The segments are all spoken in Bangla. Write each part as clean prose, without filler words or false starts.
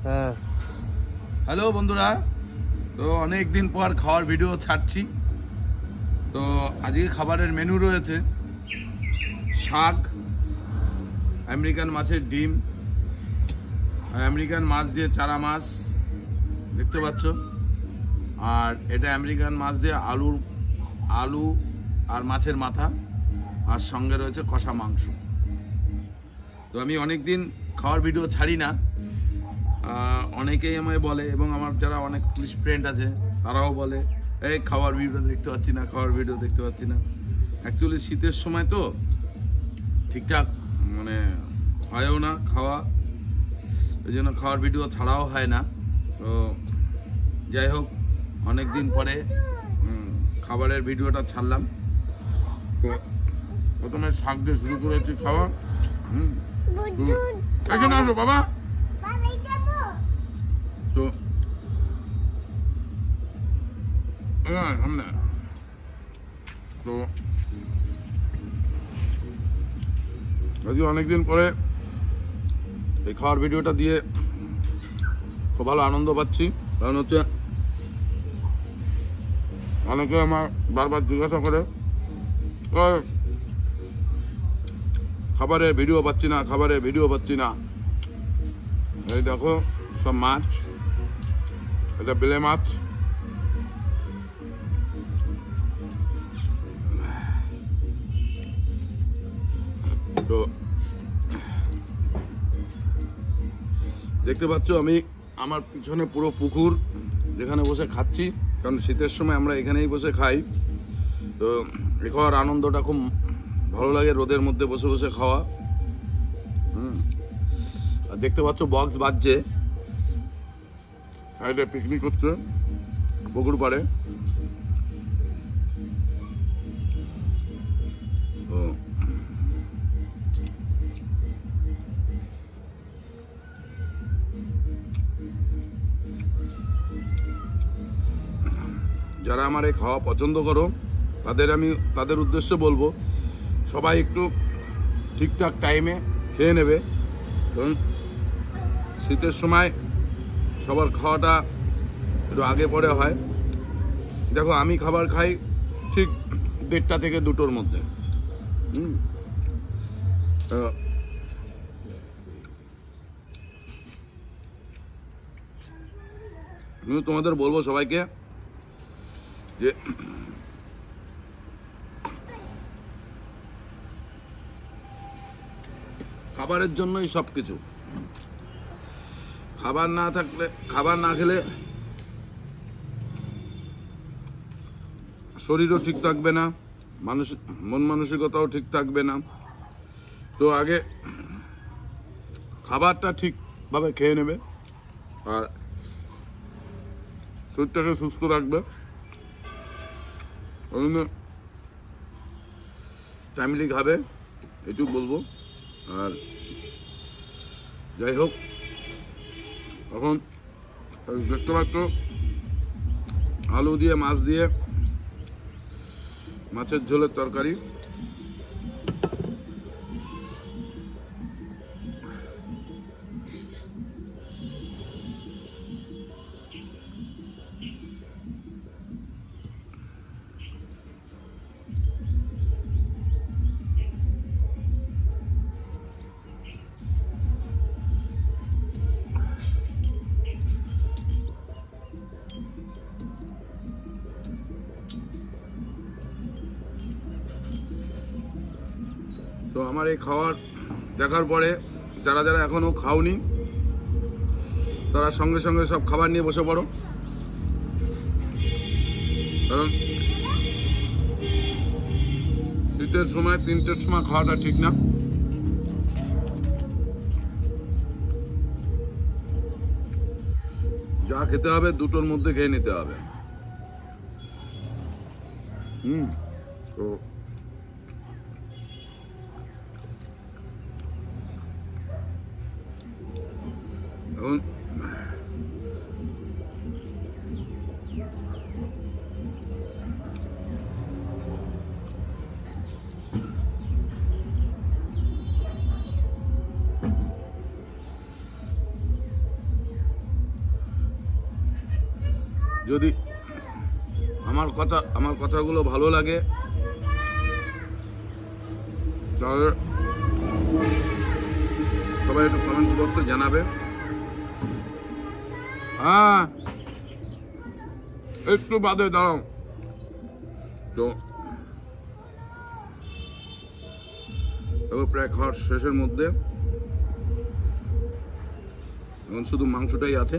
হ্যাঁ। হ্যালো বন্ধুরা, তো অনেক দিন পর খাওয়ার ভিডিও ছাড়ছি। তো আজকে খাবারের মেনু রয়েছে শাক, আমেরিকান মাছের ডিম, আমেরিকান মাছ দিয়ে চারা মাছ দেখতে পাচ্ছ, আর এটা আমেরিকান মাছ দিয়ে আলু আর মাছের মাথা, আর সঙ্গে রয়েছে কষা মাংস। তো আমি অনেক দিন খাওয়ার ভিডিও ছাড়ি না, অনেকেই আমায় বলে, এবং আমার যারা অনেক পুলিশ ফ্রেন্ড আছে তারাও বলে এই খাওয়ার ভিডিও দেখতে পাচ্ছি না, খাওয়ার ভিডিও দেখতে পাচ্ছি না। অ্যাকচুয়ালি শীতের সময় তো ঠিকঠাক মানে হয়ও না খাওয়া, ওই জন্য খাওয়ার ভিডিও ছাড়াও হয় না। তো যাই হোক, অনেক দিন পরে খাবারের ভিডিওটা ছাড়লাম। তো প্রথমে শাক দিয়ে শুরু করেছি খাওয়া। এখানে আসো বাবা। তো সামনে তো আজকে অনেকদিন পরে এই খাওয়ার ভিডিওটা দিয়ে খুব ভালো আনন্দ পাচ্ছি। কারণ হচ্ছে অনেকে আমার বারবার জিজ্ঞাসা করে খাবারের ভিডিও পাচ্ছি না, খাবারের ভিডিও পাচ্ছি না। এই দেখো সব মাছ, এটা বেলে মাছ। তো দেখতে পাচ্ছ আমি আমার পিছনে পুরো পুকুর, যেখানে বসে খাচ্ছি, কারণ শীতের সময় আমরা এখানেই বসে খাই। তো এই খাওয়ার আনন্দটা খুব ভালো লাগে, রোদের মধ্যে বসে বসে খাওয়া। আর দেখতে পাচ্ছ বক্স বাজছে, সাইডে পিকনিক হচ্ছে পুকুর পাড়ে। যারা আমার এই খাওয়া পছন্দ করো তাদের উদ্দেশ্যে বলবো, সবাই একটু ঠিকঠাক টাইমে খেয়ে নেবে। কারণ শীতের সময় সবার খাওয়াটা একটু আগে পরে হয়। দেখো আমি খাবার খাই ঠিক 1:30 থেকে 2টোর মধ্যে। আমি তোমাদের বলবো সবাইকে যে খাবারের জন্যই সব কিছু। খাবার না খেলে শরীরও ঠিক থাকবে না, মন মানসিকতাও ঠিক থাকবে না। তো আগে খাবারটা ঠিকভাবে খেয়ে নেবে আর শরীরটাকে সুস্থ রাখবে। টাইমলি খাবে, এটুকু বলবো। আর যাই হোক, এখন দেখতে পাচ্ছ আলু দিয়ে মাছ দিয়ে মাছের ঝোলের তরকারি। তো আমার এই খাওয়ার দেখার পরে যারা যারা এখনো খাওনি তারা সঙ্গে সঙ্গে সব খাবার নিয়ে বসে পড়ো, কারণ শীতের সময় 3টের সময় খাওয়াটা ঠিক না। যা খেতে হবে 2টোর মধ্যে খেয়ে নিতে হবে। তো এখন যদি আমার কথাগুলো ভালো লাগে তাহলে সবাই একটু কমেন্টস বক্সে জানাবে। হ্যাঁ একটু বাদে দাঁড়াও। তো এবার প্রায় খাওয়ার শেষের মধ্যে, এখন শুধু মাংসটাই আছে।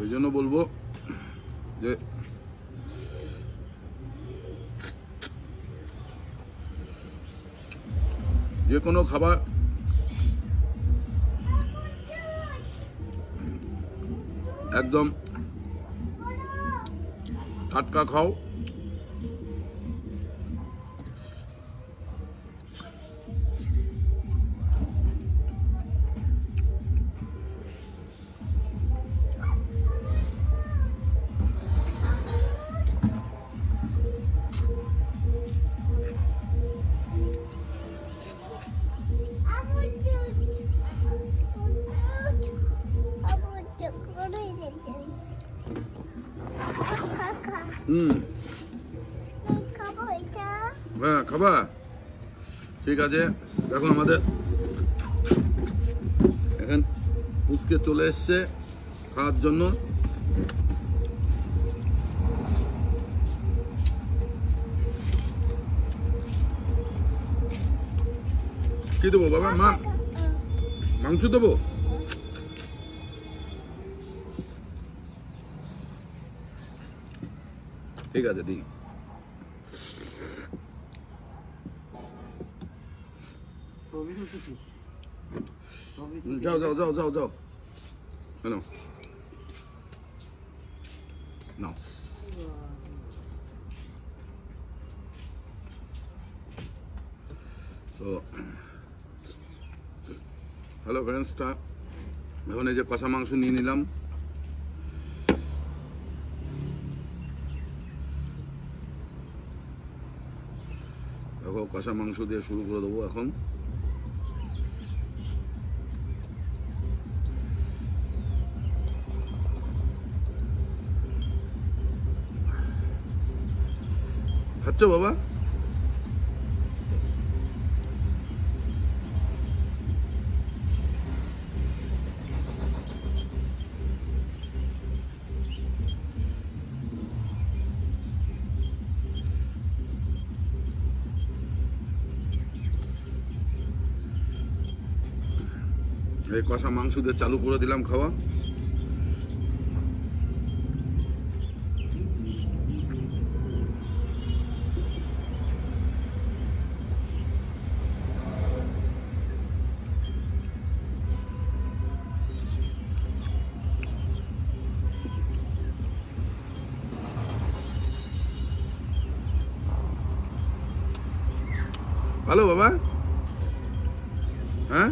ওই জন্য বলবো যে যে কোনো খাবার একদম টাটকা খাও, হ্যাঁ খাবা, ঠিক আছে। এখন আমাদের এখন পুচকে চলে এসছে খাওয়ার জন্য। কি দেবো বাবা? মাংস দেবো? ঠিক আছে দিই। যাও যাও যাও যাও যাও, নাও নাও। তো হ্যালো ফ্রেন্ডসটা, এখন এই যে কষা মাংস নিয়ে নিলাম। দেখো কষা মাংস দিয়ে শুরু করে দেবো এখন। খাচ্ছ বাবা? এই কষা মাংস দিয়ে চালু করে দিলাম খাওয়া। ভালো বাবা? হ্যাঁ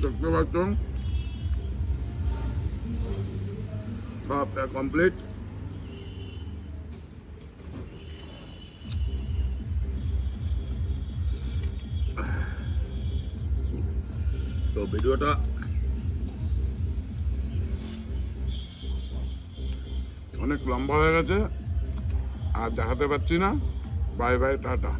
দেখতে পাচ্ছ সবটা কমপ্লিট। তো ভিডিওটা অনেক লম্বা হয়ে গেছে আর দেখাতে পাচ্ছি না। Bye bye, tata.